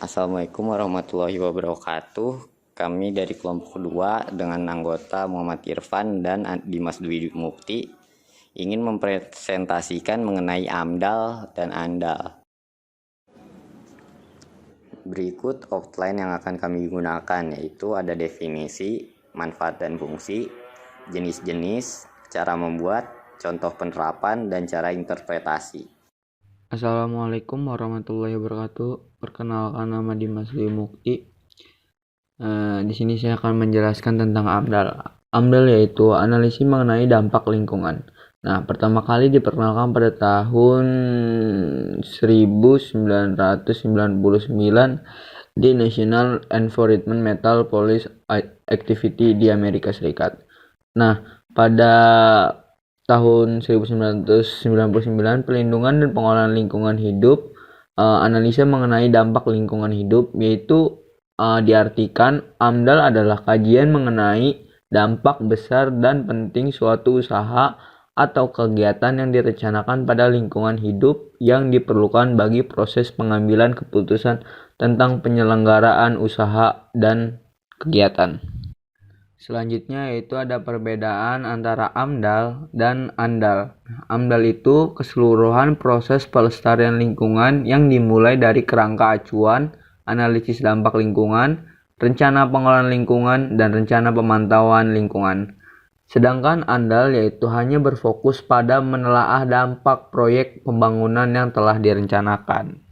Assalamualaikum warahmatullahi wabarakatuh. Kami dari kelompok 2 dengan anggota Muhammad Irfan dan Dimas Dwi Mukti ingin mempresentasikan mengenai AMDAL dan ANDAL. Berikut outline yang akan kami gunakan, yaitu ada definisi, manfaat dan fungsi, jenis-jenis, cara membuat, contoh penerapan, dan cara interpretasi. Assalamualaikum warahmatullahi wabarakatuh. Perkenalkan, nama Dimas Dwi Mukti. Di sini saya akan menjelaskan tentang AMDAL. AMDAL yaitu analisis mengenai dampak lingkungan. Nah, pertama kali diperkenalkan pada tahun 1999 di National Environment Metal Policy Activity di Amerika Serikat. Nah, pada tahun 1999 pelindungan dan pengolahan lingkungan hidup, analisa mengenai dampak lingkungan hidup, yaitu diartikan AMDAL adalah kajian mengenai dampak besar dan penting suatu usaha atau kegiatan yang direncanakan pada lingkungan hidup yang diperlukan bagi proses pengambilan keputusan tentang penyelenggaraan usaha dan kegiatan. Selanjutnya yaitu ada perbedaan antara AMDAL dan ANDAL. AMDAL itu keseluruhan proses pelestarian lingkungan yang dimulai dari kerangka acuan, analisis dampak lingkungan, rencana pengolahan lingkungan, dan rencana pemantauan lingkungan. Sedangkan ANDAL yaitu hanya berfokus pada menelaah dampak proyek pembangunan yang telah direncanakan.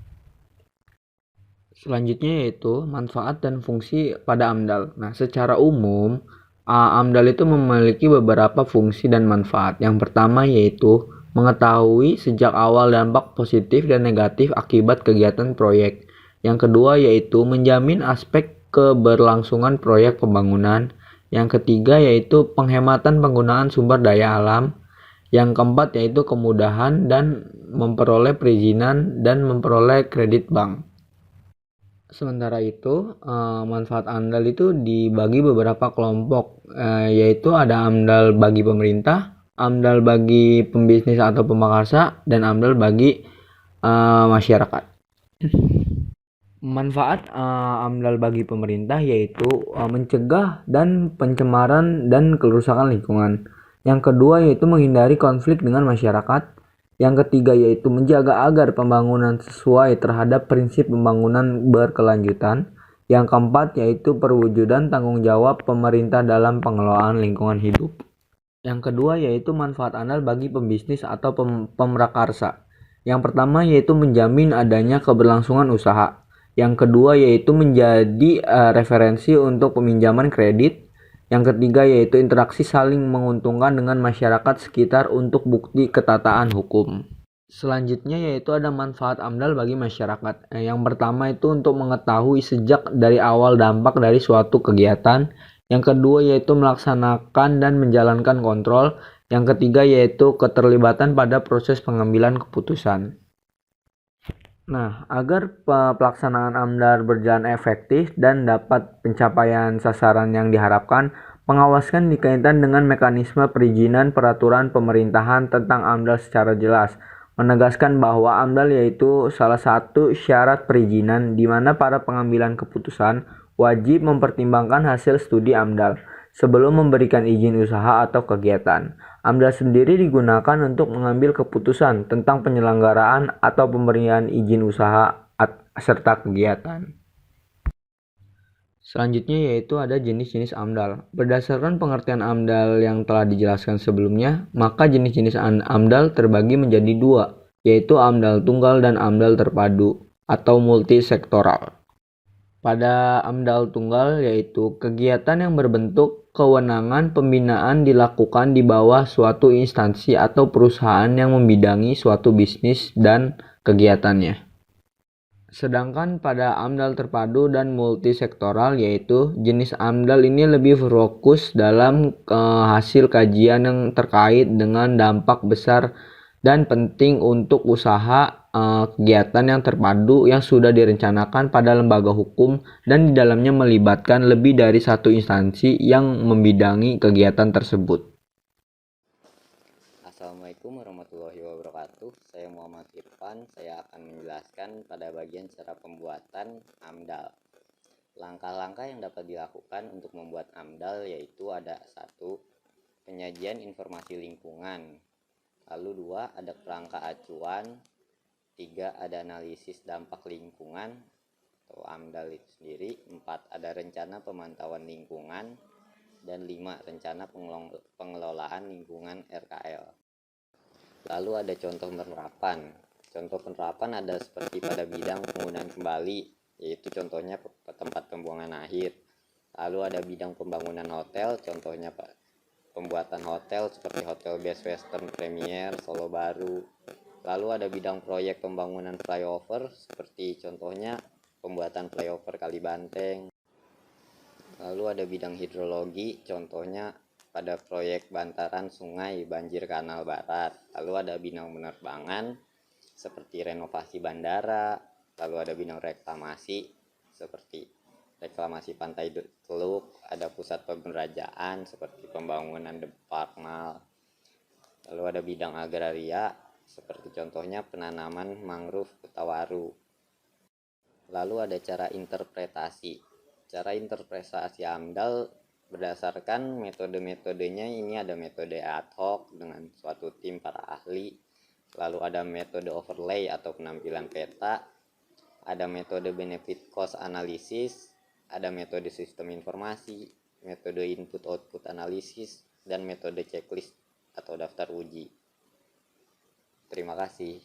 Selanjutnya yaitu manfaat dan fungsi pada AMDAL. Nah, secara umum AMDAL itu memiliki beberapa fungsi dan manfaat. Yang pertama yaitu mengetahui sejak awal dampak positif dan negatif akibat kegiatan proyek. Yang kedua yaitu menjamin aspek keberlangsungan proyek pembangunan. Yang ketiga yaitu penghematan penggunaan sumber daya alam. Yang keempat yaitu kemudahan dan memperoleh perizinan dan memperoleh kredit bank. Sementara itu, manfaat AMDAL itu dibagi beberapa kelompok, yaitu ada AMDAL bagi pemerintah, AMDAL bagi pembisnis atau pemakarsa, dan AMDAL bagi masyarakat. Manfaat AMDAL bagi pemerintah yaitu mencegah dan pencemaran dan kerusakan lingkungan. Yang kedua yaitu menghindari konflik dengan masyarakat. Yang ketiga yaitu menjaga agar pembangunan sesuai terhadap prinsip pembangunan berkelanjutan. Yang keempat yaitu perwujudan tanggung jawab pemerintah dalam pengelolaan lingkungan hidup. Yang kedua yaitu manfaat AMDAL bagi pembisnis atau pemrakarsa. Yang pertama yaitu menjamin adanya keberlangsungan usaha. Yang kedua yaitu menjadi referensi untuk peminjaman kredit. Yang ketiga yaitu interaksi saling menguntungkan dengan masyarakat sekitar untuk bukti ketataan hukum. Selanjutnya yaitu ada manfaat AMDAL bagi masyarakat. Yang pertama itu untuk mengetahui sejak dari awal dampak dari suatu kegiatan. Yang kedua yaitu melaksanakan dan menjalankan kontrol. Yang ketiga yaitu keterlibatan pada proses pengambilan keputusan. Nah, agar pelaksanaan AMDAL berjalan efektif dan dapat pencapaian sasaran yang diharapkan, pengawasan dikaitkan dengan mekanisme perizinan peraturan pemerintahan tentang AMDAL secara jelas, menegaskan bahwa AMDAL yaitu salah satu syarat perizinan di mana para pengambilan keputusan wajib mempertimbangkan hasil studi AMDAL sebelum memberikan izin usaha atau kegiatan. AMDAL sendiri digunakan untuk mengambil keputusan tentang penyelenggaraan atau pemberian izin usaha serta kegiatan. Selanjutnya yaitu ada jenis-jenis AMDAL. Berdasarkan pengertian AMDAL yang telah dijelaskan sebelumnya, maka jenis-jenis AMDAL terbagi menjadi dua, yaitu AMDAL tunggal dan AMDAL terpadu atau multisektoral. Pada AMDAL tunggal yaitu kegiatan yang berbentuk kewenangan pembinaan dilakukan di bawah suatu instansi atau perusahaan yang membidangi suatu bisnis dan kegiatannya. Sedangkan pada AMDAL terpadu dan multisektoral yaitu jenis AMDAL ini lebih fokus dalam hasil kajian yang terkait dengan dampak besar dan penting untuk usaha kegiatan yang terpadu yang sudah direncanakan pada lembaga hukum dan di dalamnya melibatkan lebih dari satu instansi yang membidangi kegiatan tersebut. Assalamualaikum warahmatullahi wabarakatuh. wabarakatuh. Saya Muhammad Irfan. Saya akan menjelaskan pada bagian cara pembuatan AMDAL. Langkah-langkah yang dapat dilakukan untuk membuat AMDAL yaitu ada 1. Penyajian informasi lingkungan. Lalu 2. Ada kerangka acuan. 3. Ada analisis dampak lingkungan atau AMDAL itu sendiri. 4. Ada rencana pemantauan lingkungan. Dan 5. Rencana pengelolaan lingkungan RKL. Lalu ada contoh penerapan. Contoh penerapan ada seperti pada bidang penggunaan kembali, yaitu contohnya tempat pembuangan akhir. Lalu ada bidang pembangunan hotel, contohnya pembuatan hotel seperti Hotel Best Western Premier Solo Baru. Lalu ada bidang proyek pembangunan flyover, seperti contohnya pembuatan flyover Kalibanteng. Lalu ada bidang hidrologi, contohnya pada proyek bantaran sungai banjir Kanal Barat. Lalu ada bidang penerbangan seperti renovasi bandara. Lalu ada bidang reklamasi seperti reklamasi Pantai Teluk. Ada pusat pemberajaan seperti pembangunan The Park Mall. Lalu ada bidang agraria seperti contohnya penanaman mangrove Kutawaru. Lalu ada cara interpretasi. Cara interpretasi AMDAL berdasarkan metode-metodenya. Ini ada metode ad hoc dengan suatu tim para ahli. Lalu ada metode overlay atau penampilan peta. Ada metode benefit cost analysis. Ada metode sistem informasi, metode input output analisis, dan metode checklist atau daftar uji. Terima kasih.